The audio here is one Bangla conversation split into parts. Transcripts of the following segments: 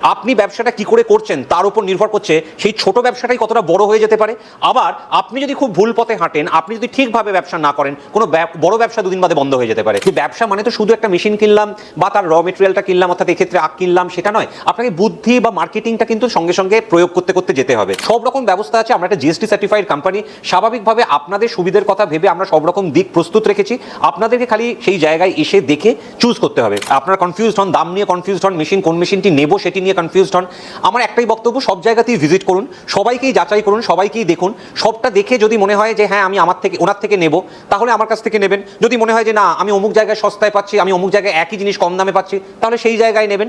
আপনি ব্যবসাটা কি করে করছেন তার উপর নির্ভর করছে সেই ছোট ব্যবসাটাই কতটা বড় হয়ে যেতে পারে। আবার আপনি যদি খুব ভুল পথে হাঁটেন, আপনি যদি ঠিকভাবে ব্যবসা না করেন, কোনো বড় ব্যবসা দুদিন বাদে বন্ধ হয়ে যেতে পারে। যে ব্যবসা মানে তো শুধু একটা মেশিন কিনলাম বা তার র মেটেরিয়ালটা কিনলাম, অর্থাৎ এক্ষেত্রে আখ কিনলাম, সেটা নয়। আপনাকে বুদ্ধি বা মার্কেটিংটা কিন্তু সঙ্গে সঙ্গে প্রয়োগ করতে করতে যেতে হবে। সব রকম ব্যবস্থা আছে। আমরা একটা জিএসটি সার্টিফাইড কোম্পানি, স্বাভাবিকভাবে আপনাদের সুবিধার কথা ভেবে আমরা সব রকম দিক প্রস্তুত রেখেছি। আপনাদেরকে খালি সেই জায়গায় এসে দেখে চুজ করতে হবে। আপনারা কনফিউজড হন, দাম নিয়ে কনফিউজড হন, মেশিন কোন মেশিনটি নেব সেটি নিয়ে কনফিউজড হন, আমার একটাই বক্তব্য, সব জায়গাতেই ভিজিট করুন, সবাইকেই যাচাই করুন, সবাইকেই দেখুন। সবটা দেখে যদি মনে হয় যে হ্যাঁ আমি ওনার থেকে নেব, তাহলে আমার কাছ থেকে নেবেন। যদি মনে হয় যে না আমি অমুক জায়গায় সস্তায় পাচ্ছি, আমি অমুক জায়গায় একই জিনিস কম দামে পাচ্ছি, তাহলে সেই জায়গায় নেবেন।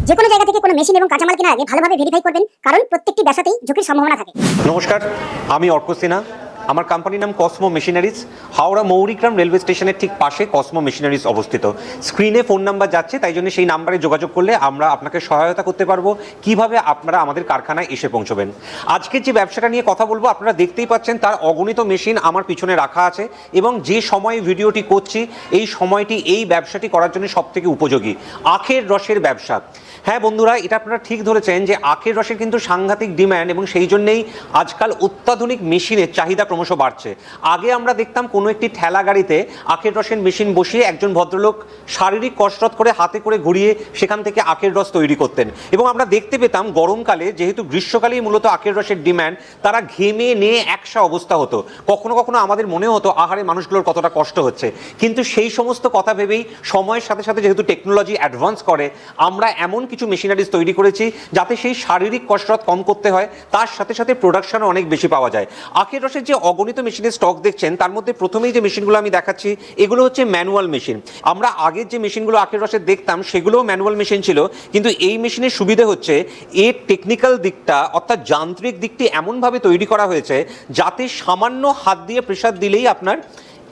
যে কোনো জায়গা থেকে কোনো মেশিন এবং কাঁচামাল কেনার আগে ভালোভাবে ভেরিফাই করবেন, কারণ প্রত্যেকটি ব্যবসাতেই ঝুঁকির সম্ভাবনা থাকে। নমস্কার, আমি অর্ক সিনহা। আমার কোম্পানির নাম Cosmo machineries. Howrah Mourigram railway স্টেশনের ঠিক পাশে কসমো মেশিনারিজ অবস্থিত। স্ক্রিনে ফোন নাম্বার যাচ্ছে, তাই জন্য সেই নাম্বারে যোগাযোগ করলে আমরা আপনাকে সহায়তা করতে পারবো কিভাবে আপনারা আমাদের কারখানায় এসে পৌঁছবেন। আজকে যে ব্যবসাটা নিয়ে কথা বলবো, আপনারা দেখতেই পাচ্ছেন তার অগণিত মেশিন আমার পিছনে রাখা আছে, এবং যে সময় ভিডিওটি করছি এই সময়টি এই ব্যবসাটি করার জন্য সবথেকে উপযোগী। আখের রসের ব্যবসা। হ্যাঁ বন্ধুরা, এটা আপনারা ঠিক ধরেছেন যে আখের রসের কিন্তু সাংঘাতিক ডিম্যান্ড, এবং সেই জন্যেই আজকাল অত্যাধুনিক মেশিনের চাহিদা ক্রমশ বাড়ছে। আগে আমরা দেখতাম কোনো একটি ঠেলা গাড়িতে আখের রসের মেশিন বসিয়ে একজন ভদ্রলোক শারীরিক কসরত করে হাতে করে ঘুরিয়ে সেখান থেকে আখের রস তৈরি করতেন, এবং আমরা দেখতে পেতাম গরমকালে, যেহেতু গ্রীষ্মকালেই মূলত আখের রসের ডিম্যান্ড, তারা ঘেমে নিয়ে একসা অবস্থা হতো। কখনো কখনো আমাদের মনে হতো আহারে মানুষগুলোর কতটা কষ্ট হচ্ছে। কিন্তু সেই সমস্ত কথা ভেবেই সময়ের সাথে সাথে যেহেতু টেকনোলজি অ্যাডভান্স করে, আমরা এমন কিছু মেশিনারিজ তৈরি করেছি যাতে সেই শারীরিক কসরত কম করতে হয়, তার সাথে সাথে প্রোডাকশনও অনেক বেশি পাওয়া যায়। আখের রসের যে অগণিত মেশিনের স্টক দেখছেন, তার মধ্যে প্রথমেই যে মেশিনগুলো আমি দেখাচ্ছি এগুলো হচ্ছে ম্যানুয়াল মেশিন। আমরা আগের যে মেশিনগুলো আখের রসের দেখতাম সেগুলোও ম্যানুয়াল মেশিন ছিল, কিন্তু এই মেশিনের সুবিধে হচ্ছে এর টেকনিক্যাল দিকটা, অর্থাৎ যান্ত্রিক দিকটি এমনভাবে তৈরি করা হয়েছে যাতে সামান্য হাত দিয়ে প্রেসার দিলেই আপনার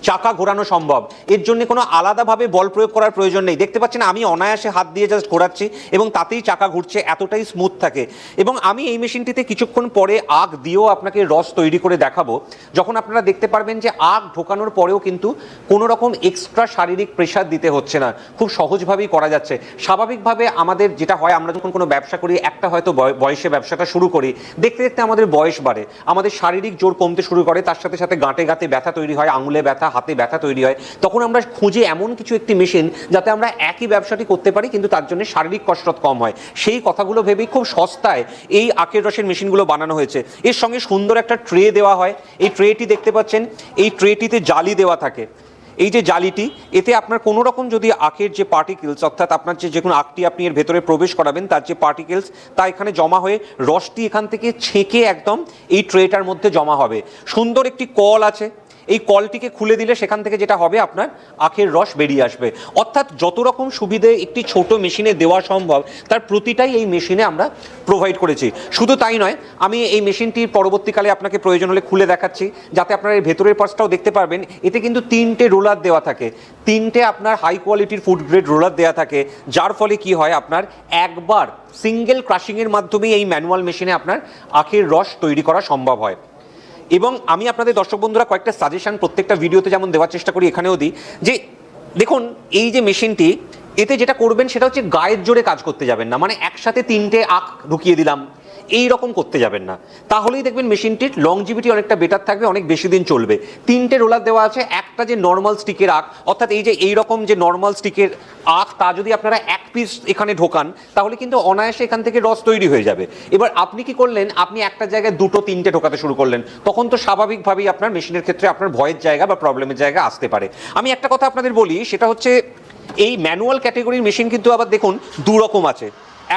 চাকা ঘোরানো সম্ভব। এর জন্য কোনো আলাদাভাবে বল প্রয়োগ করার প্রয়োজন নেই। দেখতে পাচ্ছেন আমি অনায়াসে হাত দিয়ে জাস্ট ঘোরাচ্ছি এবং তাতেই চাকা ঘুরছে, এতটাই স্মুথ থাকে। এবং আমি এই মেশিনটিতে কিছুক্ষণ পরে আখ দিয়েও আপনাকে রস তৈরি করে দেখাবো, যখন আপনারা দেখতে পারবেন যে আখ ঢোকানোর পরেও কিন্তু কোনো রকম এক্সট্রা শারীরিক প্রেশার দিতে হচ্ছে না, খুব সহজভাবেই করা যাচ্ছে। স্বাভাবিকভাবে আমাদের যেটা হয়, আমরা যখন কোনো ব্যবসা করি, একটা হয়তো বয়সে ব্যবসাটা শুরু করি, দেখতে দেখতে আমাদের বয়স বাড়ে, আমাদের শারীরিক জোর কমতে শুরু করে, তার সাথে সাথে গাঁটে গাঁটে ব্যথা তৈরি হয়, আঙুলে ব্যথা, হাতে ব্যথা তৈরি হয়। তখন আমরা খুঁজে এমন কিছু একটি মেশিন যাতে আমরা একই ব্যবসাটি করতে পারি, কিন্তু তার জন্য শারীরিক কসরত কম হয়। সেই কথাগুলো ভেবেই খুব সস্তায় এই আখের রসের মেশিনগুলো বানানো হয়েছে। এর সঙ্গে সুন্দর একটা ট্রে দেওয়া হয়। এই ট্রেটি দেখতে পাচ্ছেন, এই ট্রেটিতে জালি দেওয়া থাকে। এই যে জালিটি, এতে আপনার কোনো রকম যদি আখের যে পার্টিকেলস, অর্থাৎ আপনার যে কোনো আখটি আপনি এর ভেতরে প্রবেশ করাবেন, তার যে পার্টিকেলস তা এখানে জমা হয়ে রসটি এখান থেকে ছেঁকে একদম এই ট্রেটার মধ্যে জমা হবে। সুন্দর একটি কল আছে, এই কলটিকে খুলে দিলে সেখান থেকে যেটা হবে, আপনার আখের রস বেরিয়ে আসবে। অর্থাৎ যত রকম সুবিধে একটি ছোট মেশিনে দেওয়া সম্ভব, তার প্রতিটাই এই মেশিনে আমরা প্রোভাইড করেছি। শুধু তাই নয়, আমি এই মেশিনটির পরবর্তীকালে আপনাকে প্রয়োজন হলে খুলে দেখাচ্ছি, যাতে আপনারা এই ভেতরের পার্টসটাও দেখতে পারবেন। এতে কিন্তু 3টে রোলার দেওয়া থাকে, 3টে আপনার হাই কোয়ালিটির ফুড গ্রেড রোলার দেওয়া থাকে, যার ফলে কি হয়, আপনার একবার সিঙ্গেল ক্রাশিংয়ের মাধ্যমেই এই ম্যানুয়াল মেশিনে আপনার আখের রস তৈরি করা সম্ভব হয়। এবং আমি আপনাদের দর্শক বন্ধুরা কয়েকটা সাজেশন প্রত্যেকটা ভিডিওতে যেমন দেওয়ার চেষ্টা করি, এখানেও দিই, যে দেখুন এই যে মেশিনটি, এতে যেটা করবেন সেটা হচ্ছে গায়ের জোরে কাজ করতে যাবেন না, মানে একসাথে 3টে আখ ঢুকিয়ে দিলাম এই রকম করতে যাবেন না, তাহলেই দেখবেন মেশিনটির লংজিভিটি অনেকটা বেটার থাকবে, অনেক বেশি দিন চলবে। 3টে রোলার দেওয়া আছে। একটা যে নর্মাল স্টিকের আখ, অর্থাৎ এই যে এইরকম যে নর্মাল স্টিকের আখ, তা যদি আপনারা এক পিস এখানে ঢোকান, তাহলে কিন্তু অনায়াসে এখান থেকে রস তৈরি হয়ে যাবে। এবার আপনি কি করলেন, আপনি একটা জায়গায় 2-3টে ঢোকাতে শুরু করলেন, তখন তো স্বাভাবিকভাবেই আপনার মেশিনের ক্ষেত্রে আপনার ভয়ের জায়গা বা প্রবলেমের জায়গা আসতে পারে। আমি একটা কথা আপনাদের বলি, সেটা হচ্ছে এই ম্যানুয়াল ক্যাটেগরির মেশিন কিন্তু আবার দেখুন দু রকম আছে।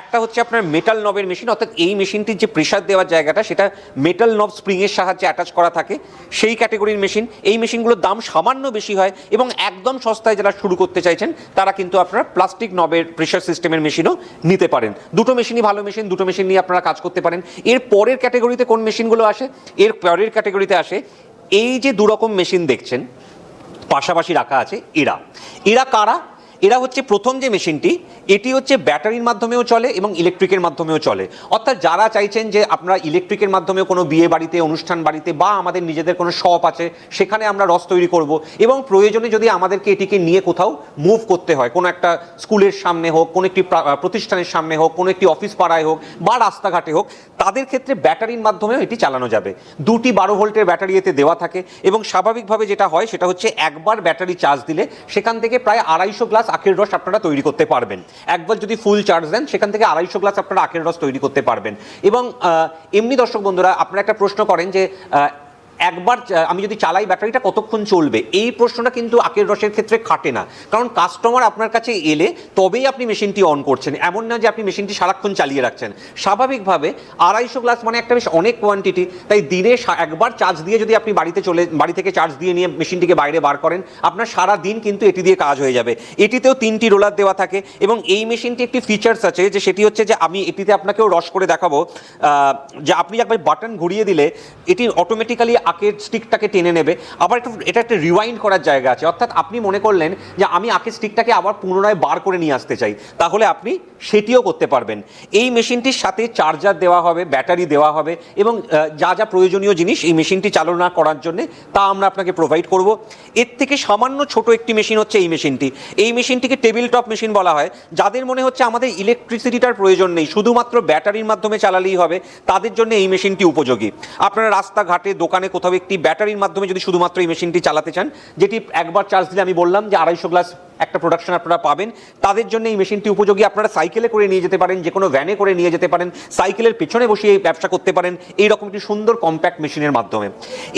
একটা হচ্ছে আপনার মেটাল নবের মেশিন, অর্থাৎ এই মেশিনটির যে প্রেশার দেওয়ার জায়গাটা সেটা মেটাল নব স্প্রিংয়ের সাহায্যে অ্যাটাচ করা থাকে, সেই ক্যাটেগরির মেশিন। এই মেশিনগুলোর দাম সামান্য বেশি হয়, এবং একদম সস্তায় যারা শুরু করতে চাইছেন তারা কিন্তু আপনারা প্লাস্টিক নবের প্রেশার সিস্টেমের মেশিনও নিতে পারেন। দুটো মেশিনই ভালো মেশিন, দুটো মেশিন নিয়ে আপনারা কাজ করতে পারেন। এর পরের ক্যাটেগরিতে কোন মেশিনগুলো আসে, এর পরের ক্যাটেগরিতে আসে এই যে 2 রকম মেশিন দেখছেন পাশাপাশি রাখা আছে, এরা কারা? এরা হচ্ছে প্রথম যে মেশিনটি, এটি হচ্ছে ব্যাটারির মাধ্যমেও চলে এবং ইলেকট্রিকের মাধ্যমেও চলে। অর্থাৎ যারা চাইছেন যে আপনারা ইলেকট্রিকের মাধ্যমে কোনো বিয়ে বাড়িতে, অনুষ্ঠান বাড়িতে বা আমাদের নিজেদের কোনো শপ আছে সেখানে আমরা রস তৈরি করব, এবং প্রয়োজনে যদি আমাদেরকে এটিকে নিয়ে কোথাও মুভ করতে হয়, কোনো একটা স্কুলের সামনে হোক, কোনো একটি প্রতিষ্ঠানের সামনে হোক, কোনো একটি অফিস পাড়ায় হোক বা রাস্তাঘাটে হোক, তাদের ক্ষেত্রে ব্যাটারির মাধ্যমেও এটি চালানো যাবে। দুটি 12 ভোল্টের ব্যাটারি এতে দেওয়া থাকে এবং স্বাভাবিকভাবে যেটা হয় সেটা হচ্ছে একবার ব্যাটারি চার্জ দিলে সেখান থেকে প্রায় 250 গ্লাস আখের রস আপনারা তৈরি করতে পারবেন। একবার যদি ফুল চার্জ দেন সেখান থেকে 250 গ্লাস আপনারা আখের রস তৈরি করতে পারবেন। এবং এমনি দর্শক বন্ধুরা, আপনারা একটা প্রশ্ন করেন যে একবার আমি যদি চালাই ব্যাটারিটা কতক্ষণ চলবে, এই প্রশ্নটা কিন্তু আখের রসের ক্ষেত্রে খাটে না। কারণ কাস্টমার আপনার কাছে এলে তবেই আপনি মেশিনটি অন করছেন, এমন না যে আপনি মেশিনটি সারাক্ষণ চালিয়ে রাখছেন। স্বাভাবিকভাবে 250 গ্লাস মানে একটা বেশ অনেক কোয়ান্টিটি, তাই দিনে একবার চার্জ দিয়ে যদি আপনি বাড়ি থেকে চার্জ দিয়ে নিয়ে মেশিনটিকে বাইরে বার করেন, আপনার সারা দিন কিন্তু এটি দিয়ে কাজ হয়ে যাবে। এটিতেও 3টি রোলার দেওয়া থাকে এবং এই মেশিনটি একটি ফিচার্স আছে যে সেটি হচ্ছে যে আমি এটিতে আপনাকেও রস করে দেখাবো, যে আপনি একবার বাটন ঘুরিয়ে দিলে এটি অটোমেটিক্যালি আখের স্টিকটাকে টেনে নেবে। আবার এটা একটা রিওয়াইন্ড করার জায়গা আছে, অর্থাৎ আপনি মনে করলেন যে আমি আখের স্টিকটাকে আবার পুনরায় বার করে নিয়ে আসতে চাই, তাহলে আপনি সেটিও করতে পারবেন। এই মেশিনটির সাথে চার্জার দেওয়া হবে, ব্যাটারি দেওয়া হবে এবং যা যা প্রয়োজনীয় জিনিস এই মেশিনটি চালনা করার জন্য তা আমরা আপনাকে প্রোভাইড করব। এর থেকে সামান্য ছোট একটি মেশিন হচ্ছে এই মেশিনটি। এই মেশিনটিকে টেবিল টপ মেশিন বলা হয়। যাদের মনে হচ্ছে আমাদের ইলেকট্রিসিটিটার প্রয়োজন নেই, শুধুমাত্র ব্যাটারির মাধ্যমে চালালেই হবে, তাদের জন্য এই মেশিনটি উপযোগী। আপনারা রাস্তাঘাটে, দোকানে কোথাও একটি ব্যাটারির মাধ্যমে যদি শুধুমাত্র এই মেশিনটি চালাতে চান, যেটি একবার চার্জ দিলে আমি বললাম যে 250 গ্লাস একটা প্রোডাকশন আপনারা পাবেন, তাদের জন্য এই মেশিনটি উপযোগী। আপনারা সাইকেলে করে নিয়ে যেতে পারেন, যে কোনো ভ্যানে করে নিয়ে যেতে পারেন, সাইকেলের পেছনে বসিয়ে ব্যবসা করতে পারেন এইরকম একটি সুন্দর কম্প্যাক্ট মেশিনের মাধ্যমে।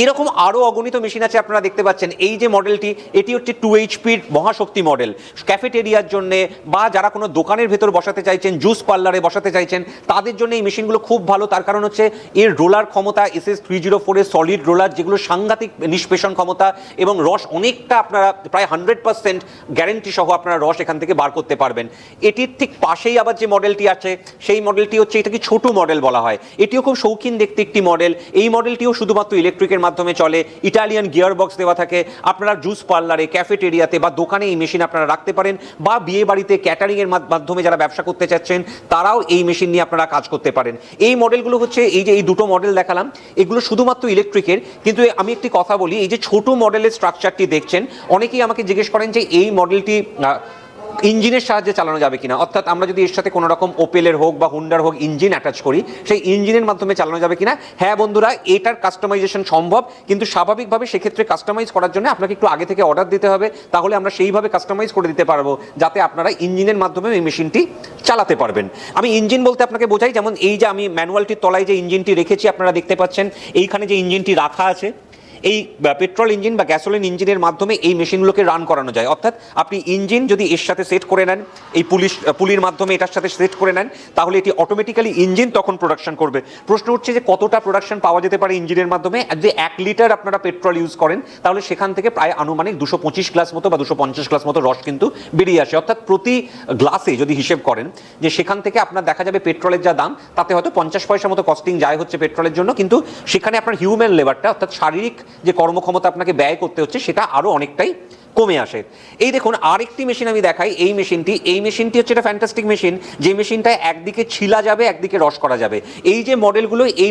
এরকম আরও অগণিত মেশিন আছে আপনারা দেখতে পাচ্ছেন। এই যে মডেলটি, এটি হচ্ছে 2 HP মহাশক্তি মডেল। ক্যাফেটেরিয়ার জন্য বা যারা কোনো দোকানের ভেতর বসাতে চাইছেন, জুস পার্লারে বসাতে চাইছেন, তাদের জন্য এই মেশিনগুলো খুব ভালো। তার কারণ হচ্ছে এর রোলার ক্ষমতা SS304 এর সলিড রোলার, যেগুলো সাংঘাতিক নিষ্পেষণ ক্ষমতা এবং রস অনেকটা আপনারা প্রায় 100% গ্যারেন্টি সহ আপনারা রস এখান থেকে বার করতে পারবেন। এটির ঠিক পাশেই আবার যে মডেলটি আছে সেই মডেলটি হচ্ছে, এটাকে ছোট মডেল বলা হয়। এটিও খুব শৌখিন দেখতে একটি মডেল। এই মডেলটিও শুধুমাত্র ইলেকট্রিকের মাধ্যমে চলে, ইটালিয়ান গিয়ার বক্স দেওয়া থাকে। আপনারা জুস পার্লারে, ক্যাফেটেরিয়াতে বা দোকানে এই মেশিন আপনারা রাখতে পারেন, বা বিয়ে বাড়িতে ক্যাটারিং এর মাধ্যমে যারা ব্যবসা করতে চাচ্ছেন তারাও এই মেশিন নিয়ে আপনারা কাজ করতে পারেন। এই মডেলগুলো হচ্ছে, এই দুটো মডেল দেখালাম, এগুলো শুধুমাত্র ইলেকট্রিকের। কিন্তু আমি একটি কথা বলি, এই যে ছোট মডেলের স্ট্রাকচারটি দেখছেন, অনেকেই আমাকে জিজ্ঞেস করেন যে এই মডেলটি ইঞ্জিনের সাহায্যে চালানো যাবে কিনা, অর্থাৎ আমরা যদি এর সাথে কোনো রকম ওপেলের হোক বা হুন্ডার হোক ইঞ্জিন অ্যাটাচ করি, সেই ইঞ্জিনের মাধ্যমে চালানো যাবে কিনা। হ্যাঁ বন্ধুরা, এটার কাস্টমাইজেশন সম্ভব, কিন্তু স্বাভাবিকভাবে সেক্ষেত্রে কাস্টমাইজ করার জন্য আপনাকে একটু আগে থেকে অর্ডার দিতে হবে, তাহলে আমরা সেইভাবে কাস্টমাইজ করে দিতে পারবো যাতে আপনারা ইঞ্জিনের মাধ্যমে এই মেশিনটি চালাতে পারবেন। আমি ইঞ্জিন বলতে আপনাকে বোঝাই, যেমন এই যে আমি ম্যানুয়ালটির তলায় যে ইঞ্জিনটি রেখেছি আপনারা দেখতে পাচ্ছেন, এইখানে যে ইঞ্জিনটি রাখা আছে, এই পেট্রোল ইঞ্জিন বা গ্যাসোলিন ইঞ্জিনের মাধ্যমে এই মেশিনগুলোকে রান করানো যায়। অর্থাৎ আপনি ইঞ্জিন যদি এর সাথে সেট করে নেন, এই পুলির মাধ্যমে এটার সাথে সেট করে নেন, তাহলে এটি অটোমেটিক্যালি ইঞ্জিন তখন প্রোডাকশন করবে। প্রশ্ন উঠছে যে কতটা প্রোডাকশন পাওয়া যেতে পারে ইঞ্জিনের মাধ্যমে। যদি 1 লিটার আপনারা পেট্রোল ইউজ করেন, তাহলে সেখান থেকে প্রায় আনুমানিক 225 গ্লাস মতো বা 250 গ্লাস মতো রস কিন্তু বেরিয়ে আসে। অর্থাৎ প্রতি গ্লাসে যদি হিসেব করেন যে সেখান থেকে আপনার দেখা যাবে পেট্রোলের যা দাম, তাতে হয়তো 50 পয়সা মতো কস্টিং যায় হচ্ছে পেট্রোলের জন্য, কিন্তু সেখানে আপনার হিউম্যান লেবারটা, অর্থাৎ শারীরিক যে কর্মক্ষমতা আপনাকে ব্যয় করতে হচ্ছে, সেটা আরো অনেকটাই কমে আসে। এই দেখুন আরেকটি মেশিন আমি দেখাই। এই মেশিনটি হচ্ছে একটা ফ্যান্টাস্টিক মেশিন, যে মেশিনটায় একদিকে ছিলা যাবে, একদিকে রস করা যাবে। এই যে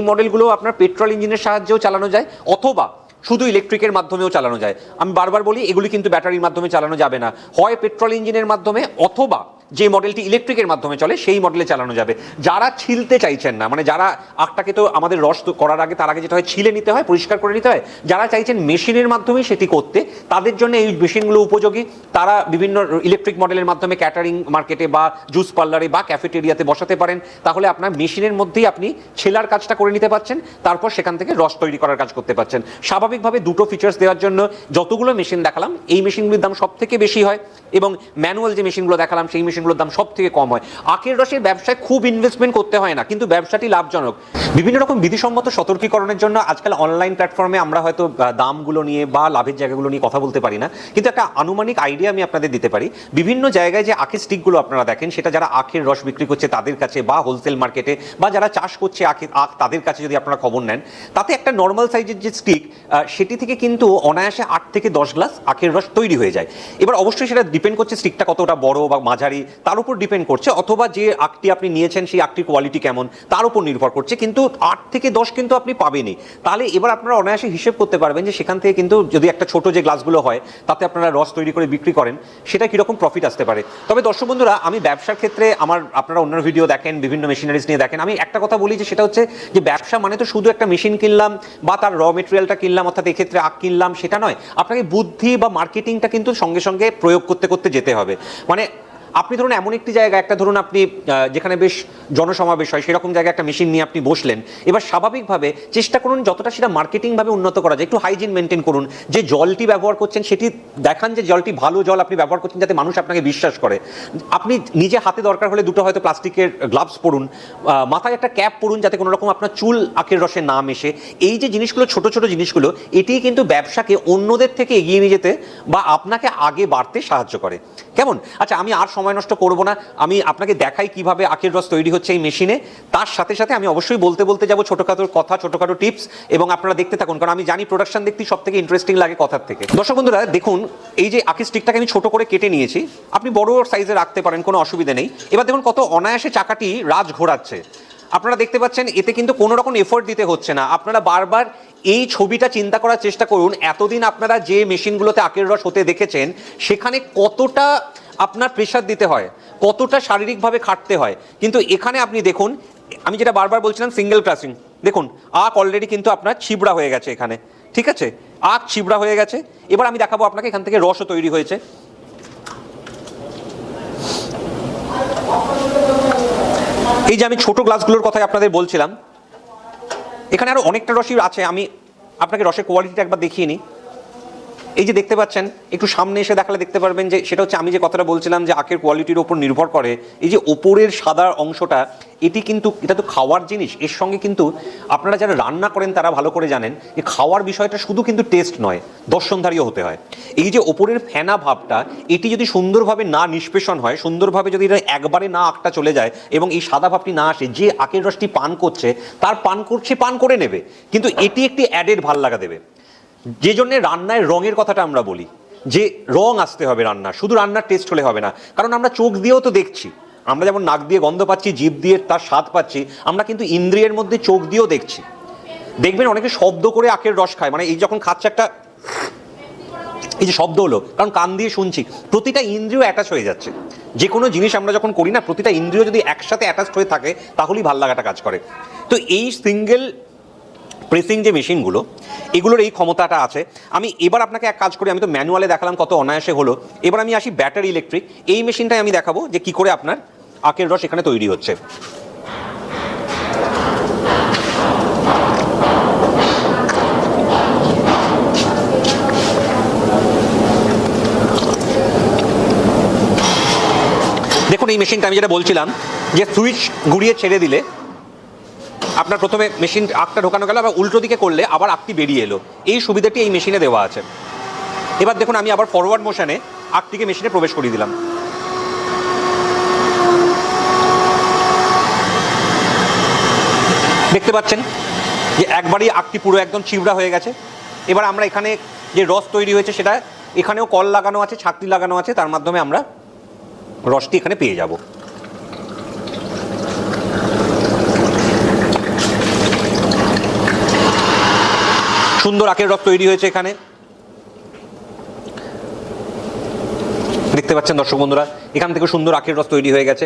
মডেলগুলো আপনার পেট্রোল ইঞ্জিনের সাহায্যেও চালানো যায়, অথবা শুধু ইলেকট্রিকের মাধ্যমেও চালানো যায়। আমি বারবার বলি, এগুলি কিন্তু ব্যাটারির মাধ্যমে চালানো যাবে না, হয় পেট্রোল ইঞ্জিনের মাধ্যমে অথবা যে মডেলটি ইলেকট্রিকের মাধ্যমে চলে সেই মডেলে চালানো যাবে। যারা ছিলতে চাইছেন না, মানে যারা আখটাকে তো আমাদের রস করার আগে তার আগে যেটা হয় ছিলে নিতে হয়, পরিষ্কার করে নিতে হয়, যারা চাইছেন মেশিনের মাধ্যমে সেটি করতে, তাদের জন্য এই মেশিনগুলো উপযোগী। তারা বিভিন্ন ইলেকট্রিক মডেলের মাধ্যমে ক্যাটারিং মার্কেটে বা জুস পার্লারে বা ক্যাফেটেরিয়াতে বসাতে পারেন, তাহলে আপনার মেশিনের মধ্যেই আপনি ছেলার কাজটা করে নিতে পারছেন, তারপর সেখান থেকে রস তৈরি করার কাজ করতে পারছেন। স্বাভাবিকভাবে দুটো ফিচার্স দেওয়ার জন্য যতগুলো মেশিন দেখালাম, এই মেশিনগুলির দাম সব থেকে বেশি হয়, এবং ম্যানুয়াল যে মেশিনগুলো দেখালাম সেই মেশিন মেশিনগুলোর দাম সব থেকে কম হয়। আখের রসের ব্যবসায় খুব ইনভেস্টমেন্ট করতে হয় না, কিন্তু ব্যবসাটি লাভজনক। বিভিন্ন রকম বিধিসম্মত সতর্কীকরণের জন্য আজকাল অনলাইন প্ল্যাটফর্মে আমরা হয়তো দামগুলো নিয়ে বা লাভের জায়গাগুলো নিয়ে কথা বলতে পারি না, কিন্তু একটা আনুমানিক আইডিয়া আমি আপনাদের দিতে পারি। বিভিন্ন জায়গায় যে আখের স্টিকগুলো আপনারা দেখেন, সেটা যারা আখের রস বিক্রি করছে তাদের কাছে বা হোলসেল মার্কেটে বা যারা চাষ করছে আখ তাদের কাছে যদি আপনারা খবর নেন, তাতে একটা নর্মাল সাইজের যে স্টিক সেটি থেকে কিন্তু অনায়াসে 8 থেকে 10 গ্লাস আখের রস তৈরি হয়ে যায়। এবার অবশ্যই সেটা ডিপেন্ড করছে স্টিকটা কতটা বড় বা মাঝারি তার উপর ডিপেন্ড করছে, অথবা যে আখটি আপনি নিয়েছেন সেই আখটির কোয়ালিটি কেমন তার উপর নির্ভর করছে, কিন্তু 8 থেকে 10 কিন্তু আপনি পাবেনই। তাহলে এবার আপনারা অনায়াসে হিসেব করতে পারবেন যে সেখান থেকে কিন্তু যদি একটা ছোট যে গ্লাসগুলো হয় তাতে আপনারা রস তৈরি করে বিক্রি করেন, সেটা কীরকম প্রফিট আসতে পারে। তবে দর্শক বন্ধুরা, আমি ব্যবসার ক্ষেত্রে আপনারা অন্য ভিডিও দেখেন, বিভিন্ন মেশিনারিজ নিয়ে দেখেন, আমি একটা কথা বলি যে সেটা হচ্ছে যে ব্যবসা মানে তো শুধু একটা মেশিন কিনলাম বা তার র মেটেরিয়ালটা কিনলাম, অর্থাৎ এক্ষেত্রে আখ কিনলাম, সেটা নয়। আপনাকে বুদ্ধি বা মার্কেটিংটা কিন্তু সঙ্গে সঙ্গে প্রয়োগ করতে করতে যেতে হবে। মানে আপনি ধরুন এমন একটি জায়গা, একটা ধরুন আপনি যেখানে বেশ জনসমাবেশ হয় সেরকম জায়গায় একটা মেশিন নিয়ে আপনি বসলেন, এবার স্বাভাবিকভাবে চেষ্টা করুন যতটা সেটা মার্কেটিংভাবে উন্নত করা যায়, একটু হাইজিন মেনটেন করুন। যে জলটি ব্যবহার করছেন সেটি দেখান যে জলটি ভালো জল আপনি ব্যবহার করছেন, যাতে মানুষ আপনাকে বিশ্বাস করে। আপনি নিজে হাতে দরকার হলে দুটো হয়তো প্লাস্টিকের গ্লাভস পরুন, মাথায় একটা ক্যাপ পরুন, যাতে কোনো রকম আপনার চুল আখের রসে না মেশে। এই যে জিনিসগুলো, ছোট ছোট জিনিসগুলো, এটি কিন্তু ব্যবসাকে অন্যদের থেকে এগিয়ে নিয়ে যেতে বা আপনাকে আগে বাড়তে সাহায্য করে। কেমন? আচ্ছা, আমি আর সময় নষ্ট করব না, আমি আপনাকে দেখাই কিভাবে আখের রস তৈরি হচ্ছে এই মেশিনে। তার সাথে সাথে আমি অবশ্যই বলতে বলতে যাব ছোটখাটো কথা, ছোটখাটো টিপস, এবং আপনারা দেখতে থাকুন, কারণ আমি জানি প্রোডাকশন দেখতে সব থেকে ইন্টারেস্টিং লাগে কথার থেকে। দর্শক বন্ধুরা দেখুন, এই যে আখের স্টিকটাকে আমি ছোট করে কেটে নিয়েছি, আপনি বড় সাইজে রাখতে পারেন, কোনো অসুবিধা নেই। এবার দেখুন কত অনায়াসে চাকাটি রাজ ঘোরাচ্ছে। আপনারা দেখতে পাচ্ছেন এতে কিন্তু কোনো রকম এফোর্ট দিতে হচ্ছে না। আপনারা বারবার এই ছবিটা চিন্তা করার চেষ্টা করুন, এতদিন আপনারা যে মেশিনগুলোতে আখের রস হতে দেখেছেন সেখানে কতটা আপনার প্রেশার দিতে হয়, কতটা শারীরিকভাবে খাটতে হয়। কিন্তু এখানে আপনি দেখুন, আমি যেটা বারবার বলছিলাম সিঙ্গেল ক্রাশিং, দেখুন আখ অলরেডি কিন্তু আপনার ছিবড়া হয়ে গেছে এখানে, ঠিক আছে, আখ ছিবড়া হয়ে গেছে। এবার আমি দেখাবো আপনাকে এখান থেকে রসও তৈরি হয়েছে। এই যে আমি ছোট গ্লাসগুলোর কথাই আপনাদের বলছিলাম, এখানে আরো অনেকটা রসই আছে, আমি আপনাকে রসের কোয়ালিটিটা একবার দেখিয়ে নিই। এই যে দেখতে পাচ্ছেন, একটু সামনে এসে দেখালে দেখতে পারবেন যে সেটা হচ্ছে আমি যে কথাটা বলছিলাম যে আখের কোয়ালিটির ওপর নির্ভর করে। এই যে ওপরের সাদা অংশটা, এটা তো খাওয়ার জিনিস। এর সঙ্গে কিন্তু আপনারা যারা রান্না করেন তারা ভালো করে জানেন যে খাওয়ার বিষয়টা শুধু কিন্তু টেস্ট নয়, দর্শনধারীও হতে হয়। এই যে ওপরের ফেনা ভাবটা, এটি যদি সুন্দরভাবে না নিষ্পেষণ হয়, সুন্দরভাবে যদি এটা একবারে না আখটা চলে যায় এবং এই সাদা ভাবটি না আসে, যে আখের রসটি পান করছে তার পান করে নেবে, কিন্তু এটি একটি অ্যাডেড ভাল লাগা দেবে। যে জন্য রান্নায় রঙের কথাটা আমরা বলি, যে রং আসতে হবে রান্না, শুধু রান্নার টেস্ট হলে হবে না। কারণ আমরা চোখ দিয়েও তো দেখছি, আমরা যেমন নাক দিয়ে গন্ধ পাচ্ছি, জিভ দিয়ে তার স্বাদ পাচ্ছি, আমরা কিন্তু ইন্দ্রিয়ের মধ্যে চোখ দিয়েও দেখছি। দেখবেন অনেকে শব্দ করে আখের রস খায়, মানে এই যখন খাচ্ছে একটা এই যে শব্দ হলো, কারণ কান দিয়ে শুনছি, প্রতিটা ইন্দ্রিয় অ্যাটাচ হয়ে যাচ্ছে। যে কোনো জিনিস আমরা যখন করি না, প্রতিটা ইন্দ্রিয় যদি একসাথে অ্যাটাচড হয়ে থাকে তাহলেই ভাল লাগাটা কাজ করে। তো এই সিঙ্গেল প্রেসিং যে মেশিনগুলো, এগুলোর এই ক্ষমতাটা আছে। আমি এবার আপনাকে এক কাজ করি, আমি তো ম্যানুয়ালে দেখালাম কত অনায়াসে হলো, এবার আমি আসি ব্যাটারি ইলেকট্রিক। এই মেশিনটাই আমি দেখাবো যে কি করে আপনার আখের রস এখানে তৈরি হচ্ছে। দেখুন এই মেশিনটা আমি যেটা বলছিলাম যে সুইচ ঘুরিয়ে ছেড়ে দিলে আপনার প্রথমে মেশিন আখটা ঢোকানো গেল, আবার উল্টো দিকে করলে আবার আখটি বেরিয়ে এলো। এই সুবিধাটি এই মেশিনে দেওয়া আছে। এবার দেখুন আমি আবার ফরওয়ার্ড মোশনে আখটিকে মেশিনে প্রবেশ করিয়ে দিলাম। দেখতে পাচ্ছেন যে একবারই আখটি পুরো একদম চিবড়া হয়ে গেছে। এবার আমরা এখানে যে রস তৈরি হয়েছে সেটা, এখানেও কল লাগানো আছে, ছাঁকনি লাগানো আছে, তার মাধ্যমে আমরা রসটি এখানে পেয়ে যাব। সুন্দর আখের রস তৈরি হয়েছে এখানে, দেখতে পাচ্ছেন দর্শক বন্ধুরা, এখান থেকে সুন্দর আখের রস তৈরি হয়ে গেছে।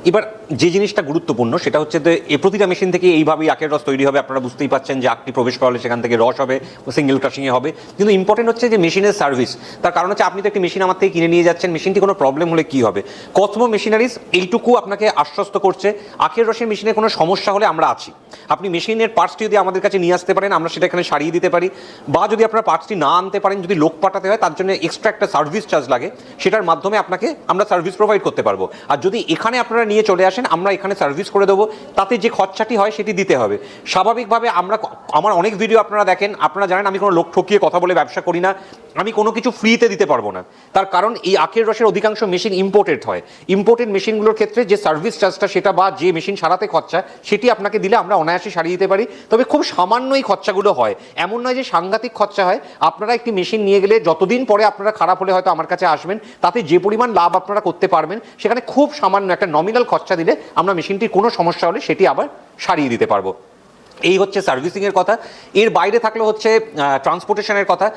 এবার যে জিনিসটা গুরুত্বপূর্ণ সেটা হচ্ছে যে এই প্রতিটা মেশিন থেকে এইভাবেই আখের রস তৈরি হবে। আপনারা বুঝতেই পাচ্ছেন যে আখটি প্রবেশ করালে সেখান থেকে রস হবে, সিঙ্গেল ক্রাশিংয়ে হবে। কিন্তু ইম্পর্টেন্ট হচ্ছে যে মেশিনের সার্ভিস। তার কারণ হচ্ছে আপনি তো একটি মেশিন আমার থেকে কিনে নিয়ে যাচ্ছেন, মেশিনটি কোনো প্রবলেম হলে কী হবে। কসমো মেশিনারিজ এইটুকু আপনাকে আশ্বস্ত করছে, আখের রসের মেশিনে কোনো সমস্যা হলে আমরা আছি। আপনি মেশিনের পার্টসটি যদি আমাদের কাছে নিয়ে আসতে পারেন, আমরা সেটা এখানে সারিয়ে দিতে পারি। বা যদি আপনার পার্টসটি না আনতে পারেন, যদি লোক পাঠাতে হয়, তার জন্য এক্সট্রা একটা সার্ভিস চার্জ লাগে, সেটার মাধ্যমে আপনাকে আমরা সার্ভিস প্রোভাইড করতে পারবো। আর যদি এখানে আপনারা নিয়ে চলে আসেন, আমরা এখানে সার্ভিস করে দেবো, তাতে যে খরচাটি হয় সেটি দিতে হবে। স্বাভাবিকভাবে আমার অনেক ভিডিও আপনারা দেখেন, আপনারা জানেন আমি কোনো লোক ঠকিয়ে কথা বলে ব্যবসা করি না, আমি কোনো কিছু ফ্রিতে দিতে পারবো না। তার কারণ এই আখের রসের অধিকাংশ মেশিন ইম্পোর্টেড হয়। ইম্পোর্টেড মেশিনগুলোর ক্ষেত্রে যে সার্ভিস চার্জটা সেটা বা যে মেশিন সারাতে খরচা সেটি আপনাকে দিলে আমরা অনায়াসে সারিয়ে দিতে পারি। তবে খুব সামান্য এই খরচাগুলো হয়, এমন নয় যে সাংঘাতিক খরচা হয়। আপনারা একটি মেশিন নিয়ে গেলে যতদিন পরে আপনারা খারাপ হলে হয়তো আমার কাছে আসবেন, তাতে যে পরিমাণ লাভ আপনারা করতে পারবেন সেখানে খুব সামান্য একটা নমিনাল খরচা দিলে আমরা মেশিনটির কোনো সমস্যা হলে সেটি আবার সারিয়ে দিতে পারবো। এই হচ্ছে সার্ভিসিংয়ের কথা। এর বাইরে থাকলে হচ্ছে ট্রান্সপোর্টেশনের কথা।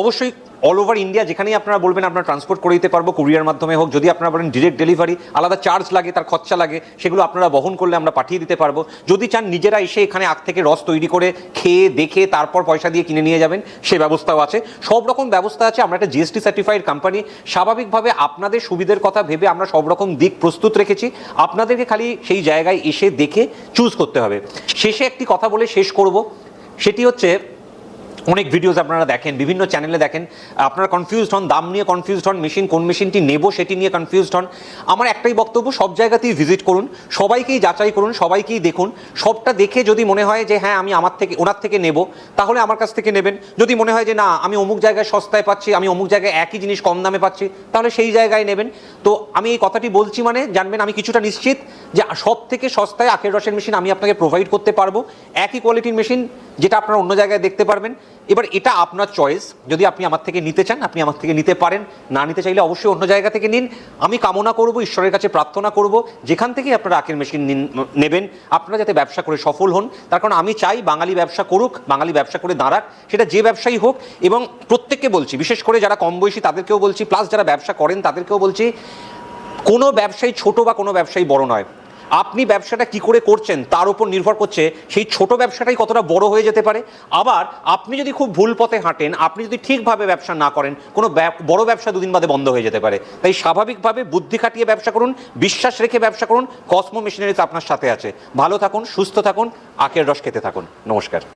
অবশ্যই অল ওভার ইন্ডিয়া যেখানেই আপনারা বলবেন আপনারা ট্রান্সপোর্ট করে দিতে পারবো, কুরিয়ার মাধ্যমে হোক। যদি আপনারা বলেন ডিরেক্ট ডেলিভারি, আলাদা চার্জ লাগে, তার খরচা লাগে, সেগুলো আপনারা বহন করলে আমরা পাঠিয়ে দিতে পারবো। যদি চান নিজেরা এসে এখানে আখ থেকে রস তৈরি করে খেয়ে দেখে তারপর পয়সা দিয়ে কিনে নিয়ে যাবেন, সে ব্যবস্থাও আছে। সব রকম ব্যবস্থা আছে। আমরা একটা জিএসটি সার্টিফাইড কোম্পানি। স্বাভাবিকভাবে আপনাদের সুবিধার কথা ভেবে আমরা সব রকম দিক প্রস্তুত রেখেছি। আপনাদেরকে খালি সেই জায়গায় এসে দেখে চুজ করতে হবে। শেষে একটি কথা বলে শেষ করব, সেটি হচ্ছে অনেক ভিডিওস আপনারা দেখেন, বিভিন্ন চ্যানেলে দেখেন, আপনারা কনফিউজড হন, দাম নিয়ে কনফিউজড হন, মেশিন কোন মেশিনটি নেব সেটি নিয়ে কনফিউজড হন। আমার একটাই বক্তব্য, সব জায়গাতেই ভিজিট করুন, সবাইকেই যাচাই করুন, সবাইকেই দেখুন। সবটা দেখে যদি মনে হয় যে হ্যাঁ আমি ওনার থেকে নেব, তাহলে আমার কাছ থেকে নেবেন। যদি মনে হয় যে না আমি অমুক জায়গায় সস্তায় পাচ্ছি, আমি অমুক জায়গায় একই জিনিস কম দামে পাচ্ছি, তাহলে সেই জায়গায় নেবেন। তো আমি এই কথাটি বলছি মানে জানবেন আমি কিছুটা নিশ্চিত যে সব থেকে সস্তায় আখের রসের মেশিন আমি আপনাকে প্রোভাইড করতে পারবো, একই কোয়ালিটির মেশিন যেটা আপনারা অন্য জায়গায় দেখতে পারবেন। এবার এটা আপনার চয়েস, যদি আপনি আমার থেকে নিতে চান আপনি আমার থেকে নিতে পারেন, না নিতে চাইলে অবশ্যই অন্য জায়গা থেকে নিন। আমি কামনা করব, ঈশ্বরের কাছে প্রার্থনা করব, যেখান থেকে আপনারা আখের মেশিন নেবেন আপনারা যাতে ব্যবসা করে সফল হন। তার কারণ আমি চাই বাঙালি ব্যবসা করুক, বাঙালি ব্যবসা করে দাঁড়াক, সেটা যে ব্যবসায়ী হোক। এবং প্রত্যেককে বলছি, বিশেষ করে যারা কম বয়সী তাদেরকেও বলছি, প্লাস যারা ব্যবসা করেন তাদেরকেও বলছি, কোনো ব্যবসায়ী ছোট বা কোনো ব্যবসায়ী বড় নয়। আপনি ব্যবসাটা কি করে করছেন তার উপর নির্ভর করছে সেই ছোট ব্যবসাটাই কতটা বড় হয়ে যেতে পারে। আবার আপনি যদি খুব ভুল পথে হাঁটেন, আপনি যদি ঠিকভাবে ব্যবসা না করেন, কোনো বড় ব্যবসা দুদিন বাদে বন্ধ হয়ে যেতে পারে। তাই স্বাভাবিকভাবে বুদ্ধি খাটিয়ে ব্যবসা করুন, বিশ্বাস রেখে ব্যবসা করুন। কসমো মেশিনারিজ আপনার সাথে আছে। ভালো থাকুন, সুস্থ থাকুন, আখের রস খেতে থাকুন। নমস্কার।